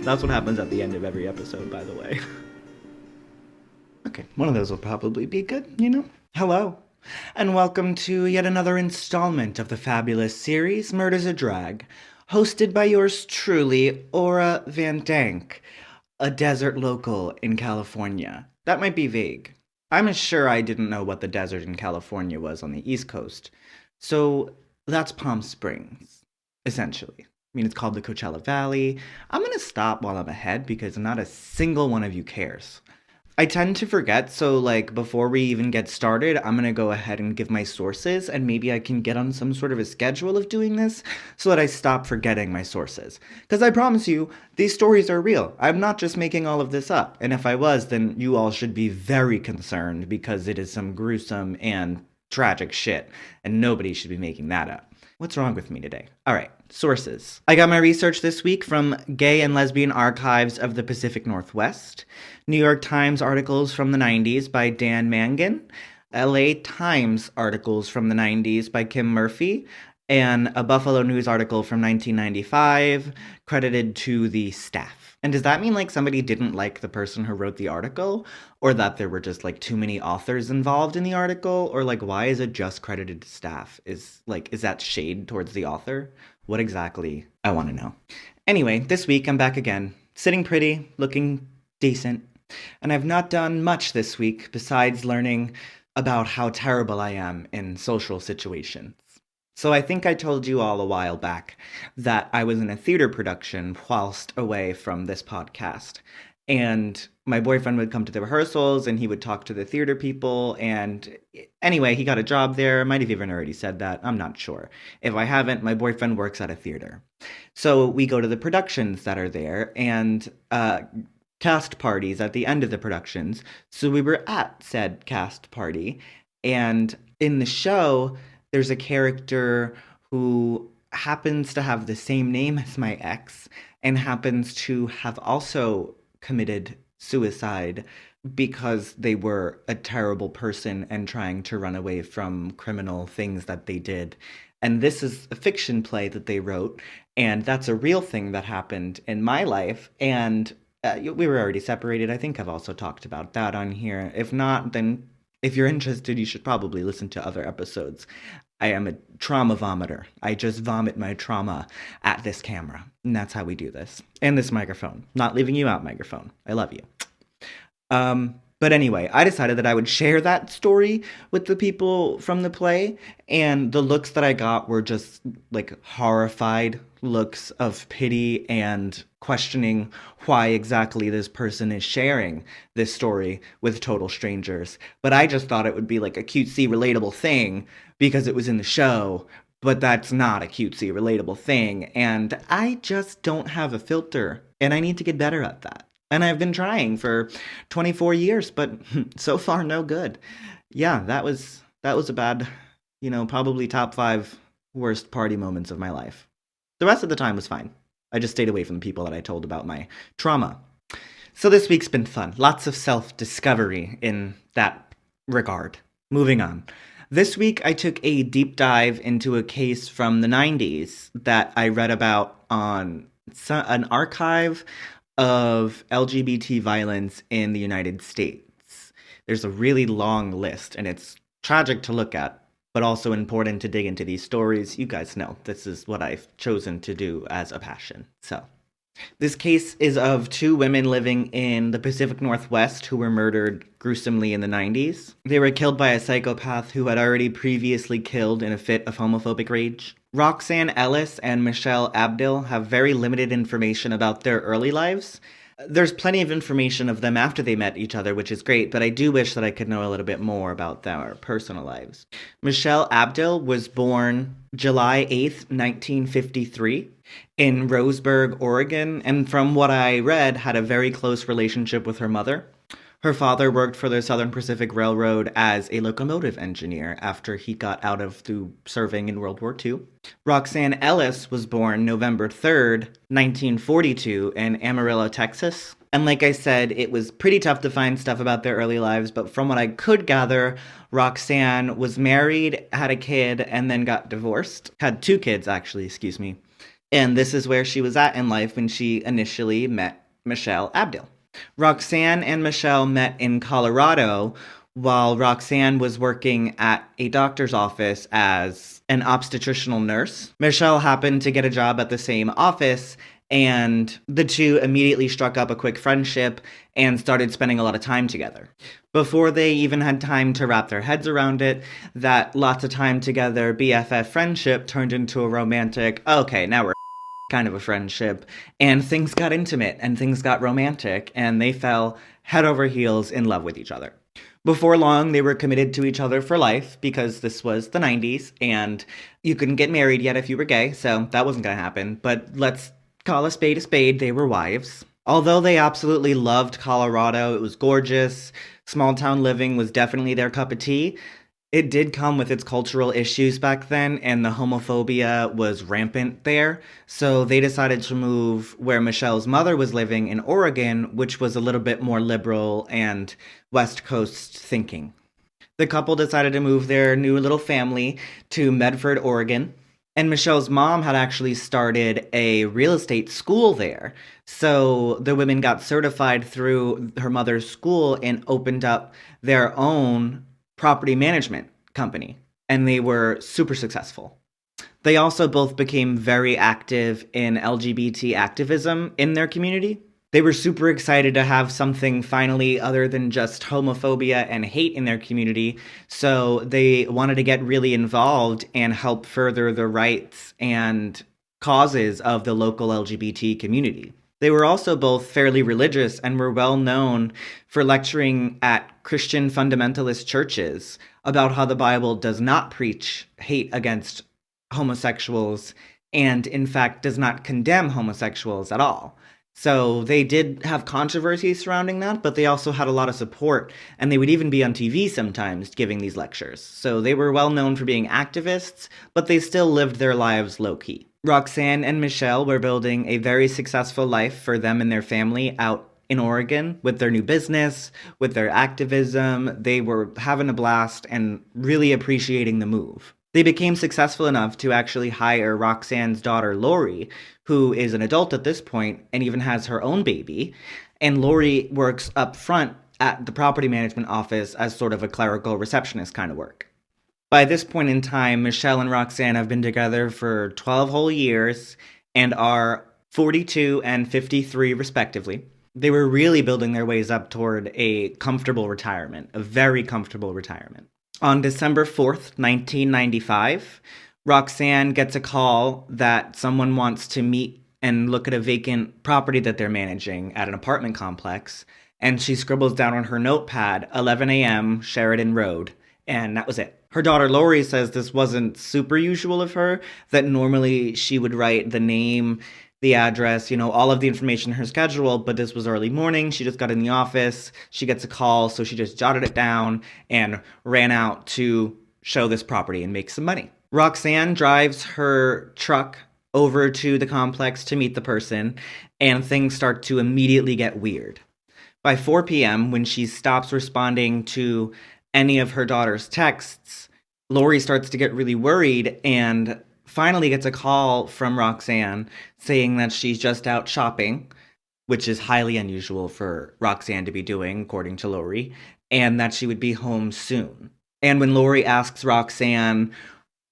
That's what happens at the end of every episode, by the way. Okay, one of those will probably be good. Hello, and welcome to yet another installment of the fabulous series Murder's a Drag, hosted by yours truly, Aura Van Dank, a desert local in California. That might be vague. I'm sure I didn't know what the desert in California was on the East Coast. So that's Palm Springs, essentially. I mean, it's called the Coachella Valley. I'm going to stop while I'm ahead because not a single one of you cares. I tend to forget, so before we even get started, I'm gonna go ahead and give my sources, and maybe I can get on some sort of a schedule of doing this so that I stop forgetting my sources. Because I promise you, these stories are real. I'm not just making all of this up, and if I was, then you all should be very concerned because it is some gruesome and tragic shit, and nobody should be making that up. What's wrong with me today? All right, sources. I got my research this week from Gay and Lesbian Archives of the Pacific Northwest, New York Times articles from the 90s by Dan Mangan, LA Times articles from the 90s by Kim Murphy, and a Buffalo News article from 1995 credited to the staff. And does that mean somebody didn't like the person who wrote the article, or that there were just too many authors involved in the article, or why is it just credited to staff? Is that shade towards the author? What exactly? I want to know. Anyway, this week I'm back again, sitting pretty, looking decent, and I've not done much this week besides learning about how terrible I am in social situations. So I think I told you all a while back that I was in a theater production whilst away from this podcast. And my boyfriend would come to the rehearsals and he would talk to the theater people. And anyway, he got a job there. Might have even already said that. I'm not sure. If I haven't, my boyfriend works at a theater. So we go to the productions that are there and cast parties at the end of the productions. So we were at said cast party. And in the show, there's a character who happens to have the same name as my ex and happens to have also committed suicide because they were a terrible person and trying to run away from criminal things that they did. And this is a fiction play that they wrote, and that's a real thing that happened in my life. And we were already separated. I think I've also talked about that on here. If not, then if you're interested, you should probably listen to other episodes. I am a trauma vomiter. I just vomit my trauma at this camera. And that's how we do this. And this microphone. Not leaving you out, microphone. I love you. But anyway, I decided that I would share that story with the people from the play. And the looks that I got were just horrified looks of pity and questioning why exactly this person is sharing this story with total strangers. But I just thought it would be a cutesy, relatable thing because it was in the show. But that's not a cutesy, relatable thing. And I just don't have a filter. And I need to get better at that. And I've been trying for 24 years, but so far no good. Yeah, that was a bad, probably top 5 worst party moments of my life. The rest of the time was fine. I just stayed away from the people that I told about my trauma. So this week's been fun. Lots of self-discovery in that regard. Moving on. This week I took a deep dive into a case from the 90s that I read about on an archive of LGBT violence in the United States. There's a really long list, and it's tragic to look at, but also important to dig into these stories. You guys know this is what I've chosen to do as a passion. So, this case is of 2 women living in the Pacific Northwest who were murdered gruesomely in the 90s. They were killed by a psychopath who had already previously killed in a fit of homophobic rage. Roxanne Ellis and Michell Abdill have very limited information about their early lives. There's plenty of information of them after they met each other, which is great, but I do wish that I could know a little bit more about their personal lives. Michell Abdill was born July 8th, 1953, in Roseburg, Oregon, and from what I read, had a very close relationship with her mother. Her father worked for the Southern Pacific Railroad as a locomotive engineer after he got out of serving in World War II. Roxanne Ellis was born November 3rd, 1942 in Amarillo, Texas. And like I said, it was pretty tough to find stuff about their early lives, but from what I could gather, Roxanne was married, had a kid, and then got divorced. Had two kids, actually, excuse me. And this is where she was at in life when she initially met Michell Abdill. Roxanne and Michelle met in Colorado while Roxanne was working at a doctor's office as an obstetrical nurse. Michelle happened to get a job at the same office, and the two immediately struck up a quick friendship and started spending a lot of time together. Before they even had time to wrap their heads around it, that lots of time together BFF friendship turned into a romantic, okay, now we're kind of a friendship, and things got intimate and things got romantic, and they fell head over heels in love with each other. Before long, they were committed to each other for life because this was the 90s and you couldn't get married yet if you were gay, so that wasn't going to happen. But let's call a spade, they were wives. Although they absolutely loved Colorado, it was gorgeous, small town living was definitely their cup of tea. It did come with its cultural issues back then, and the homophobia was rampant there. So they decided to move where Michelle's mother was living in Oregon, which was a little bit more liberal and West Coast thinking. The couple decided to move their new little family to Medford, Oregon. And Michelle's mom had actually started a real estate school there. So the women got certified through her mother's school and opened up their own property management company, and they were super successful. They also both became very active in LGBT activism in their community. They were super excited to have something finally other than just homophobia and hate in their community, so they wanted to get really involved and help further the rights and causes of the local LGBT community. They were also both fairly religious and were well known for lecturing at Christian fundamentalist churches about how the Bible does not preach hate against homosexuals and, in fact, does not condemn homosexuals at all. So they did have controversy surrounding that, but they also had a lot of support, and they would even be on TV sometimes giving these lectures. So they were well known for being activists, but they still lived their lives low-key. Roxanne and Michelle were building a very successful life for them and their family out in Oregon with their new business, with their activism. They were having a blast and really appreciating the move. They became successful enough to actually hire Roxanne's daughter, Lori, who is an adult at this point and even has her own baby. And Lori works up front at the property management office as sort of a clerical receptionist kind of work. By this point in time, Michelle and Roxanne have been together for 12 whole years and are 42 and 53 respectively. They were really building their ways up toward a comfortable retirement, a very comfortable retirement. On December 4th, 1995, Roxanne gets a call that someone wants to meet and look at a vacant property that they're managing at an apartment complex, and she scribbles down on her notepad, 11 a.m., Sheridan Road, and that was it. Her daughter Lori says this wasn't super usual of her, that normally she would write the name, the address, all of the information in her schedule, but this was early morning. She just got in the office. She gets a call, so she just jotted it down and ran out to show this property and make some money. Roxanne drives her truck over to the complex to meet the person, and things start to immediately get weird. By 4 p.m., when she stops responding to any of her daughter's texts, Lori starts to get really worried and finally gets a call from Roxanne saying that she's just out shopping, which is highly unusual for Roxanne to be doing, according to Lori, and that she would be home soon. And when Lori asks Roxanne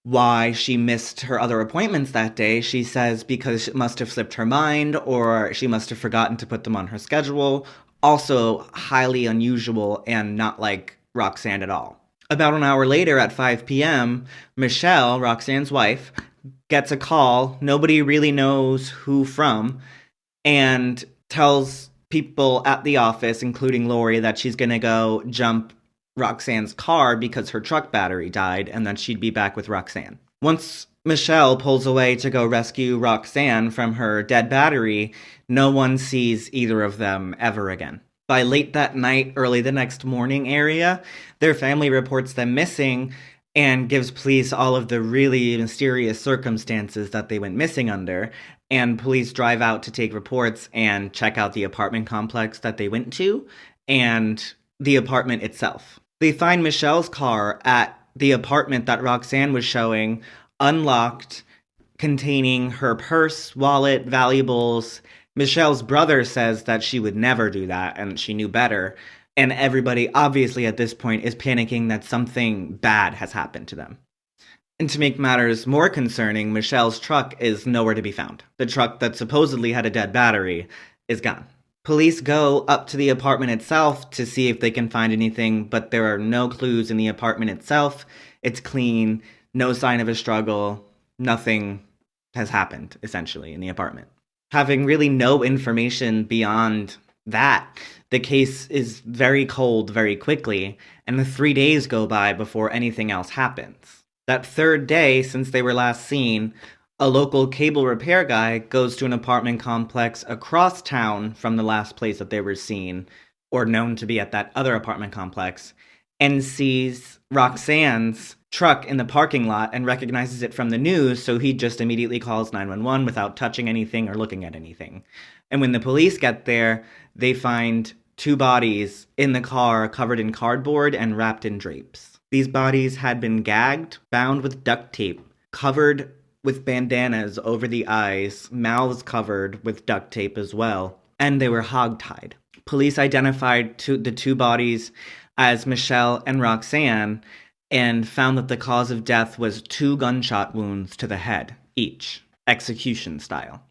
why she missed her other appointments that day, she says because it must have slipped her mind or she must have forgotten to put them on her schedule. Also highly unusual and not like Roxanne at all. About an hour later at 5 p.m., Michelle, Roxanne's wife, gets a call, nobody really knows who from, and tells people at the office, including Lori, that she's going to go jump Roxanne's car because her truck battery died and that she'd be back with Roxanne. Once Michelle pulls away to go rescue Roxanne from her dead battery, no one sees either of them ever again. By late that night, early the next morning area, their family reports them missing, and gives police all of the really mysterious circumstances that they went missing under. And police drive out to take reports and check out the apartment complex that they went to and the apartment itself. They find Michelle's car at the apartment that Roxanne was showing, unlocked, containing her purse, wallet, valuables. Michelle's brother says that she would never do that and she knew better. And everybody, obviously, at this point, is panicking that something bad has happened to them. And to make matters more concerning, Michelle's truck is nowhere to be found. The truck that supposedly had a dead battery is gone. Police go up to the apartment itself to see if they can find anything, but there are no clues in the apartment itself. It's clean, no sign of a struggle, nothing has happened, essentially, in the apartment. Having really no information beyond that, the case is very cold very quickly, and the 3 days go by before anything else happens. That third day, since they were last seen, a local cable repair guy goes to an apartment complex across town from the last place that they were seen, or known to be at that other apartment complex, and sees Roxanne's truck in the parking lot and recognizes it from the news, so he just immediately calls 911 without touching anything or looking at anything. And when the police get there, they find 2 bodies in the car covered in cardboard and wrapped in drapes. These bodies had been gagged, bound with duct tape, covered with bandanas over the eyes, mouths covered with duct tape as well, and they were hogtied. Police identified the 2 bodies as Michelle and Roxanne and found that the cause of death was 2 gunshot wounds to the head, each, execution style.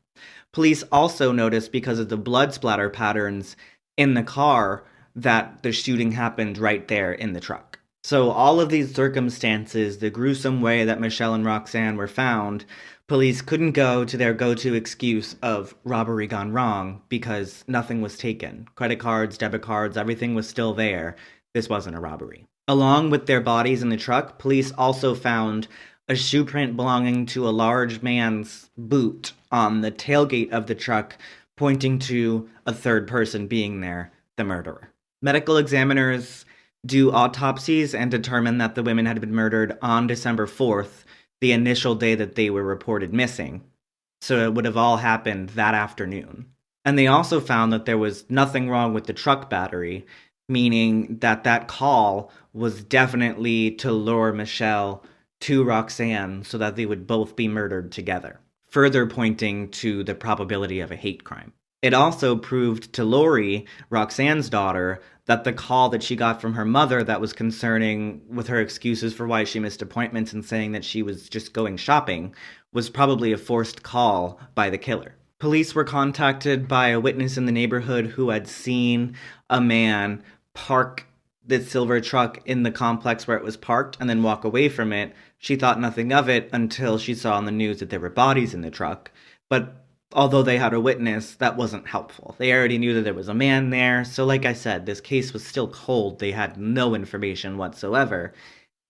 Police also noticed, because of the blood splatter patterns in the car, that the shooting happened right there in the truck. So all of these circumstances, the gruesome way that Michelle and Roxanne were found, police couldn't go to their go-to excuse of robbery gone wrong because nothing was taken. Credit cards, debit cards, everything was still there. This wasn't a robbery. Along with their bodies in the truck, police also found a shoe print belonging to a large man's boot on the tailgate of the truck, pointing to a third person being there, the murderer. Medical examiners do autopsies and determine that the women had been murdered on December 4th, the initial day that they were reported missing. So it would have all happened that afternoon. And they also found that there was nothing wrong with the truck battery, meaning that that call was definitely to lure Michelle to Roxanne so that they would both be murdered together, further pointing to the probability of a hate crime. It also proved to Lori, Roxanne's daughter, that the call that she got from her mother that was concerning with her excuses for why she missed appointments and saying that she was just going shopping was probably a forced call by the killer. Police were contacted by a witness in the neighborhood who had seen a man park the silver truck in the complex where it was parked and then walk away from it. She thought nothing of it until she saw on the news that there were bodies in the truck. But although they had a witness, that wasn't helpful. They already knew that there was a man there. So like I said, this case was still cold. They had no information whatsoever.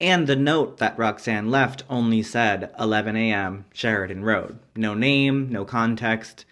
And the note that Roxanne left only said 11 a.m. Sheridan Road. No name, no context.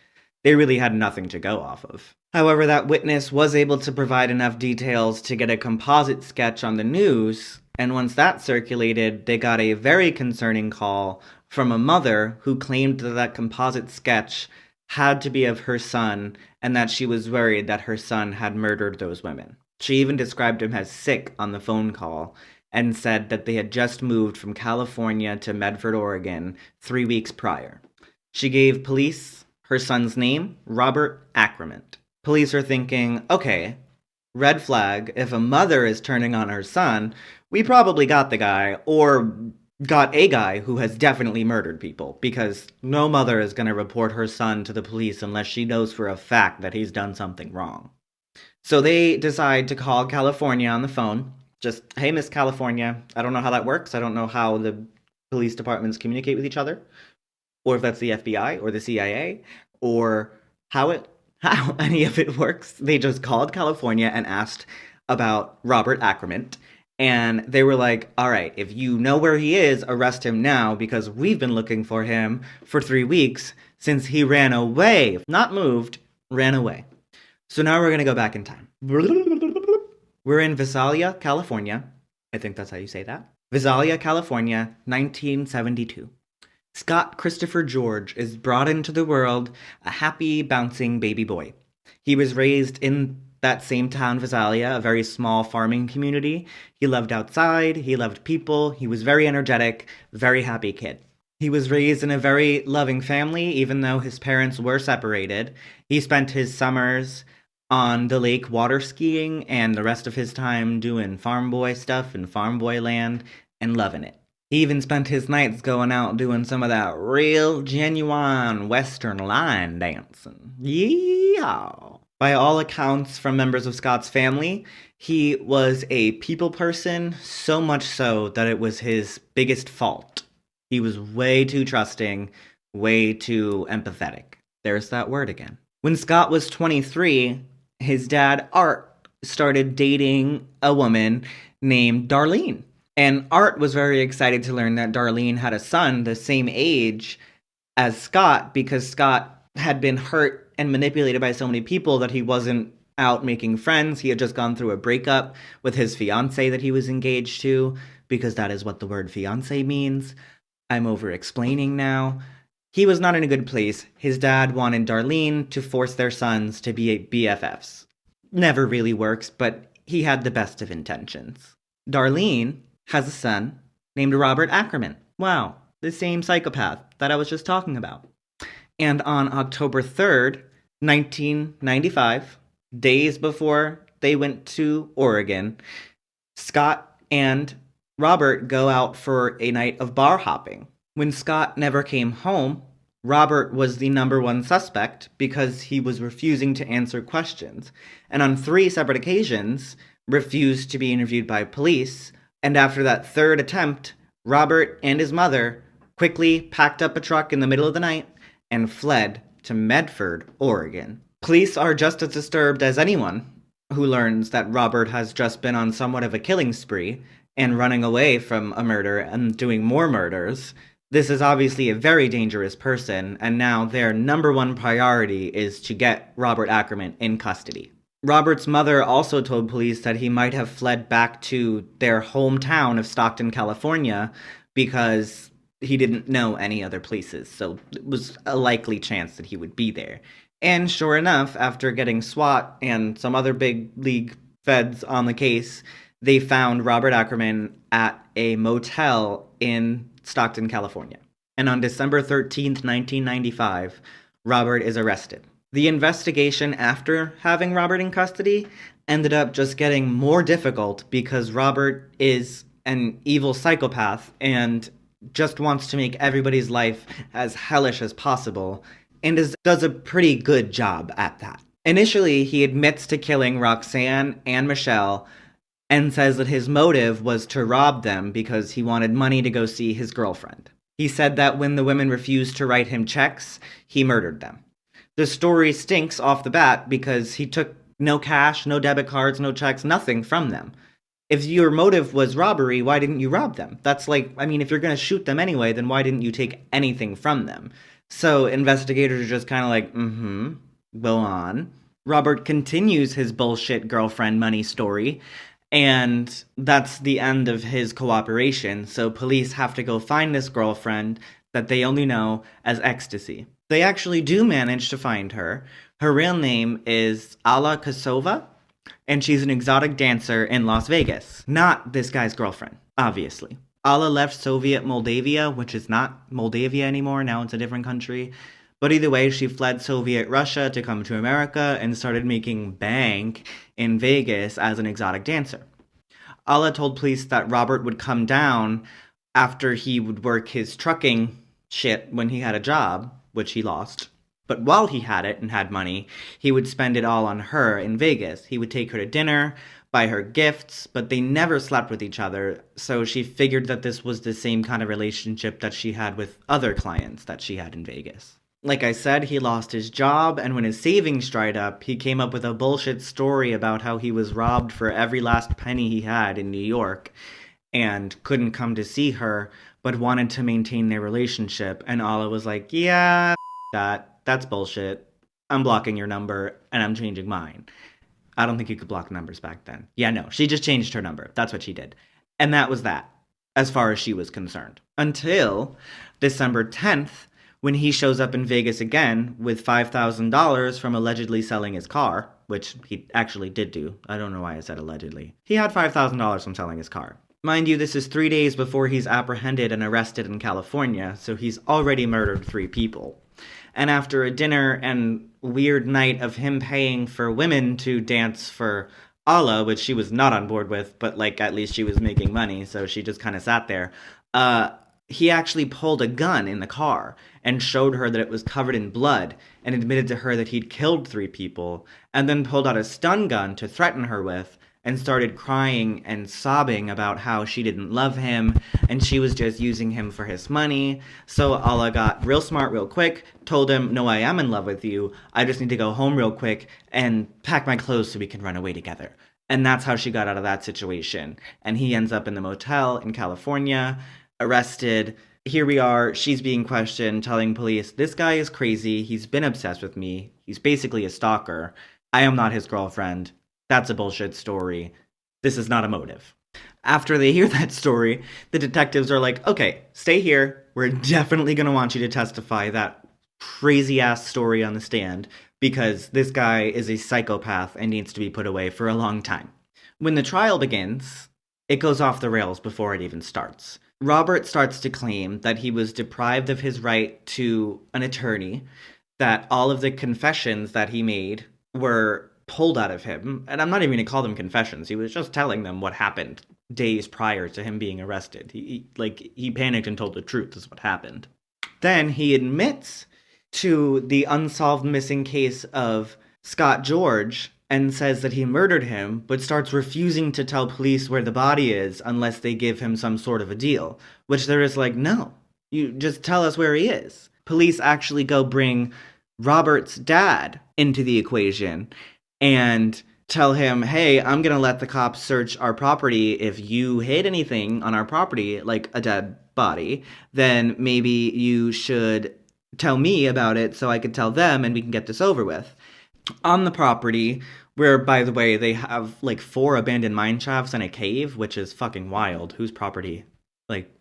They really had nothing to go off of. However, that witness was able to provide enough details to get a composite sketch on the news, and once that circulated, they got a very concerning call from a mother who claimed that that composite sketch had to be of her son, and that she was worried that her son had murdered those women. She even described him as sick on the phone call, and said that they had just moved from California to Medford, Oregon, 3 weeks prior. She gave police her son's name, Robert Ackerman. Police are thinking, okay, red flag, if a mother is turning on her son, we probably got the guy, or got a guy who has definitely murdered people, because no mother is going to report her son to the police unless she knows for a fact that he's done something wrong. So they decide to call California on the phone. Just, hey, Miss California, I don't know how that works. I don't know how the police departments communicate with each other, or if that's the FBI or the CIA, or how any of it works. They just called California and asked about Robert Ackerman. And they were like, all right, if you know where he is, arrest him now, because we've been looking for him for 3 weeks since he ran away. Not moved, ran away. So now we're going to go back in time. We're in Visalia, California. I think that's how you say that. Visalia, California, 1972. Scott Christopher George is brought into the world a happy, bouncing baby boy. He was raised in that same town, Visalia, a very small farming community. He loved outside, he loved people, he was very energetic, very happy kid. He was raised in a very loving family, even though his parents were separated. He spent his summers on the lake water skiing and the rest of his time doing farm boy stuff in farm boy land and loving it. He even spent his nights going out doing some of that real genuine Western line dancing. Yeehaw! By all accounts from members of Scott's family, he was a people person, so much so that it was his biggest fault. He was way too trusting, way too empathetic. There's that word again. When Scott was 23, his dad, Art, started dating a woman named Darlene. And Art was very excited to learn that Darlene had a son the same age as Scott because Scott had been hurt and manipulated by so many people that he wasn't out making friends. He had just gone through a breakup with his fiance that he was engaged to, because that is what the word fiance means. I'm over explaining now. He was not in a good place. His dad wanted Darlene to force their sons to be BFFs. Never really works, but he had the best of intentions. Darlene has a son named Robert Ackerman. Wow, the same psychopath that I was just talking about. And on October 3rd, 1995, days before they went to Oregon, Scott and Robert go out for a night of bar hopping. When Scott never came home, Robert was the number one suspect because he was refusing to answer questions, and on 3 separate occasions refused to be interviewed by police. And after that third attempt, Robert and his mother quickly packed up a truck in the middle of the night and fled to Medford, Oregon. Police are just as disturbed as anyone who learns that Robert has just been on somewhat of a killing spree and running away from a murder and doing more murders. This is obviously a very dangerous person, and now their number one priority is to get Robert Ackerman in custody. Robert's mother also told police that he might have fled back to their hometown of Stockton, California, because he didn't know any other places, so it was a likely chance that he would be there. And sure enough, after getting SWAT and some other big league feds on the case, they found Robert Ackerman at a motel in Stockton, California. And on December 13th, 1995, Robert is arrested. The investigation after having Robert in custody ended up just getting more difficult because Robert is an evil psychopath and just wants to make everybody's life as hellish as possible, and does a pretty good job at that. Initially, he admits to killing Roxanne and Michelle and says that his motive was to rob them because he wanted money to go see his girlfriend. He said that when the women refused to write him checks, he murdered them. The story stinks off the bat because he took no cash, no debit cards, no checks, nothing from them. If your motive was robbery, why didn't you rob them? That's like, I mean, if you're going to shoot them anyway, then why didn't you take anything from them? So investigators are just kind of like, go on. Robert continues his bullshit girlfriend money story, and that's the end of his cooperation. So police have to go find this girlfriend that they only know as Ecstasy. They actually do manage to find her. Her real name is Alla Kosova, and she's an exotic dancer in Las Vegas. Not this guy's girlfriend, obviously. Alla left Soviet Moldavia, which is not Moldavia anymore, now it's a different country. But either way, she fled Soviet Russia to come to America and started making bank in Vegas as an exotic dancer. Alla told police that Robert would come down after he would work his trucking shit when he had a job, which he lost. But while he had it and had money, he would spend it all on her in Vegas. He would take her to dinner, buy her gifts, but they never slept with each other, so she figured that this was the same kind of relationship that she had with other clients that she had in Vegas. Like I said, he lost his job, and when his savings dried up, he came up with a bullshit story about how he was robbed for every last penny he had in New York and couldn't come to see her, but wanted to maintain their relationship. And Alla was like, yeah, that's bullshit. I'm blocking your number, and I'm changing mine. I don't think you could block numbers back then. Yeah, no, she just changed her number. That's what she did. And that was that. as far as she was concerned. Until December 10th, when he shows up in Vegas again with $5,000 from allegedly selling his car, which he actually did do. I don't know why I said allegedly. He had $5,000 from selling his car. Mind you, this is 3 days before he's apprehended and arrested in California, so he's already murdered 3 people. And after a dinner and weird night of him paying for women to dance for Allah, which she was not on board with, but like at least she was making money, so she just kind of sat there, he actually pulled a gun in the car and showed her that it was covered in blood and admitted to her that he'd killed 3 people, and then pulled out a stun gun to threaten her with and started crying and sobbing about how she didn't love him and she was just using him for his money. So Allah got real smart real quick, told him, no, I am in love with you. I just need to go home real quick and pack my clothes so we can run away together. And that's how she got out of that situation. And he ends up in the motel in California, arrested. Here we are, she's being questioned, telling police, this guy is crazy, he's been obsessed with me, he's basically a stalker, I am not his girlfriend, that's a bullshit story, this is not a motive. After they hear that story, the detectives are like, okay, stay here, we're definitely going to want you to testify that crazy-ass story on the stand, because this guy is a psychopath and needs to be put away for a long time. When the trial begins, it goes off the rails before it even starts. Robert starts to claim that he was deprived of his right to an attorney, that all of the confessions that he made were pulled out of him, and I'm not even going to call them confessions, he was just telling them what happened days prior to him being arrested. He panicked and told the truth is what happened. Then he admits to the unsolved missing case of Scott George and says that he murdered him, but starts refusing to tell police where the body is unless they give him some sort of a deal, which they're just like, no, you just tell us where he is. Police actually go bring Robert's dad into the equation and tell him, hey, I'm going to let the cops search our property. If you hid anything on our property, like a dead body, then maybe you should tell me about it so I could tell them and we can get this over with. On the property, where, by the way, they have, 4 abandoned mine shafts and a cave, which is fucking wild. Whose property?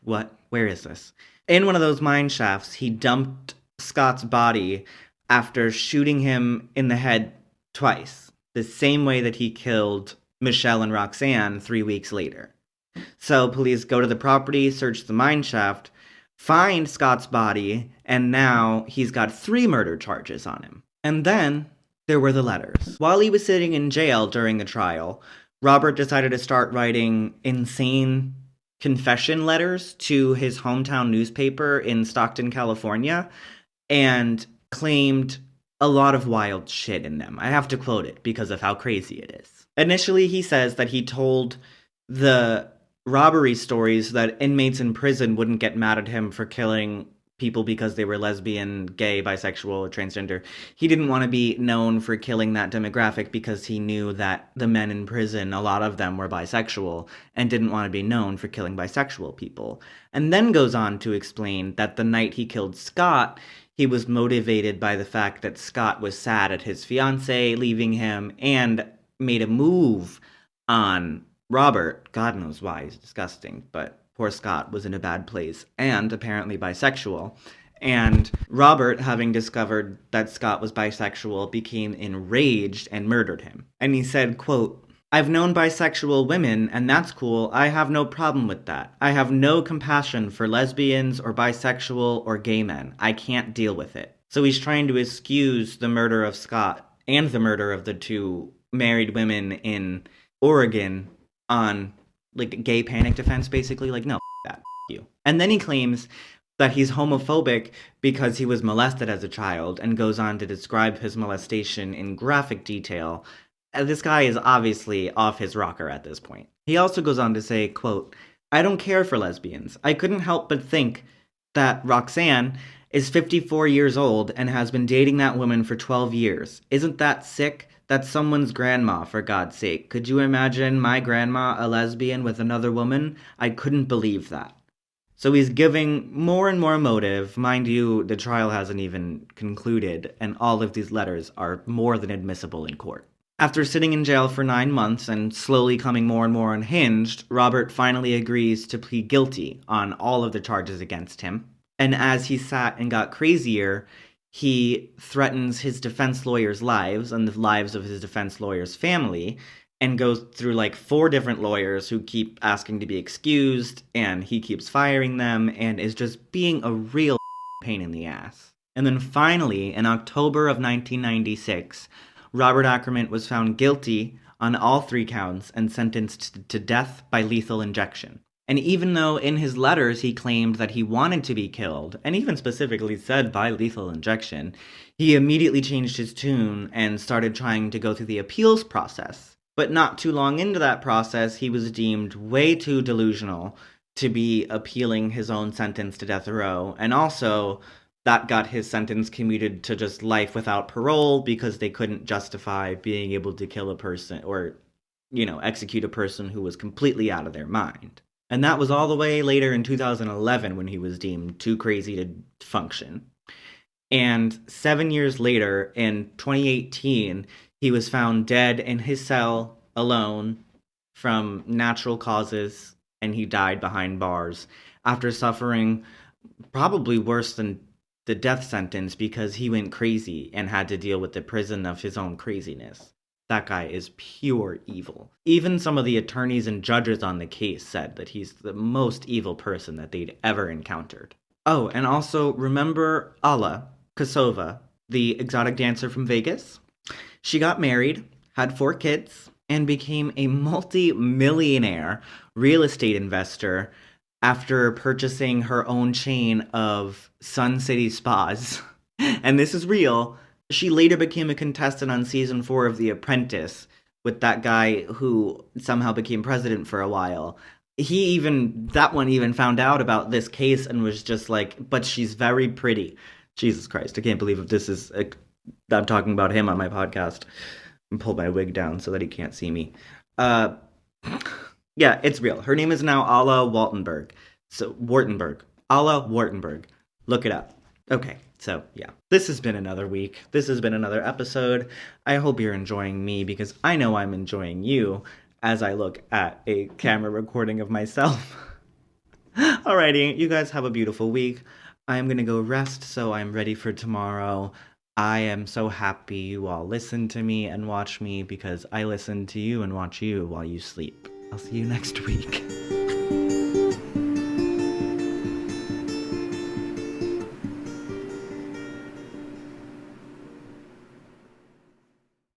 What? Where is this? In one of those mine shafts, he dumped Scott's body after shooting him in the head twice, the same way that he killed Michelle and Roxanne 3 weeks later. So police go to the property, search the mine shaft, find Scott's body, and now he's got 3 murder charges on him. And then there were the letters. While he was sitting in jail during the trial, Robert decided to start writing insane confession letters to his hometown newspaper in Stockton, California, and claimed a lot of wild shit in them. I have to quote it because of how crazy it is. Initially, he says that he told the robbery stories so that inmates in prison wouldn't get mad at him for killing people because they were lesbian, gay, bisexual, or transgender. He didn't want to be known for killing that demographic because he knew that the men in prison, a lot of them were bisexual, and didn't want to be known for killing bisexual people. And then goes on to explain that the night he killed Scott, he was motivated by the fact that Scott was sad at his fiancée leaving him and made a move on Robert. God knows why, he's disgusting, but poor Scott was in a bad place and apparently bisexual. And Robert, having discovered that Scott was bisexual, became enraged and murdered him. And he said, quote, I've known bisexual women, and that's cool. I have no problem with that. I have no compassion for lesbians or bisexual or gay men. I can't deal with it. So he's trying to excuse the murder of Scott and the murder of the 2 married women in Oregon on gay panic defense, basically. No, that, you. And then he claims that he's homophobic because he was molested as a child, and goes on to describe his molestation in graphic detail. This guy is obviously off his rocker at this point. He also goes on to say, quote, I don't care for lesbians. I couldn't help but think that Roxanne is 54 years old and has been dating that woman for 12 years. Isn't that sick? That's someone's grandma, for God's sake. Could you imagine my grandma a lesbian with another woman? I couldn't believe that. So he's giving more and more motive. Mind you, the trial hasn't even concluded, and all of these letters are more than admissible in court. After sitting in jail for 9 months and slowly coming more and more unhinged, Robert finally agrees to plead guilty on all of the charges against him. And as he sat and got crazier, he threatens his defense lawyers' lives and the lives of his defense lawyers' family, and goes through like 4 different lawyers who keep asking to be excused, and he keeps firing them and is just being a real pain in the ass. And then finally, in October of 1996, Robert Ackerman was found guilty on all 3 counts and sentenced to death by lethal injection. And even though in his letters he claimed that he wanted to be killed, and even specifically said by lethal injection, he immediately changed his tune and started trying to go through the appeals process. But not too long into that process, he was deemed way too delusional to be appealing his own sentence to death row, and also that got his sentence commuted to just life without parole because they couldn't justify being able to kill a person or, execute a person who was completely out of their mind. And that was all the way later in 2011 when he was deemed too crazy to function. And 7 years later, in 2018, he was found dead in his cell alone from natural causes, and he died behind bars after suffering probably worse than the death sentence because he went crazy and had to deal with the prison of his own craziness. That guy is pure evil. Even some of the attorneys and judges on the case said that he's the most evil person that they'd ever encountered. Oh, and also remember Alla Kosova, the exotic dancer from Vegas? She got married, had 4 kids, and became a multi-millionaire real estate investor after purchasing her own chain of Sun City spas. And this is real. She later became a contestant on season 4 of The Apprentice with that guy who somehow became president for a while. That one even found out about this case and was just like, but she's very pretty. Jesus Christ, I can't believe I'm talking about him on my podcast. And pull my wig down so that he can't see me. Yeah, it's real. Her name is now Alla Wartenberg. Alla Wartenberg. Look it up. Okay, so yeah. This has been another week. This has been another episode. I hope you're enjoying me because I know I'm enjoying you as I look at a camera recording of myself. Alrighty, you guys have a beautiful week. I'm gonna go rest so I'm ready for tomorrow. I am so happy you all listen to me and watch me because I listen to you and watch you while you sleep. I'll see you next week.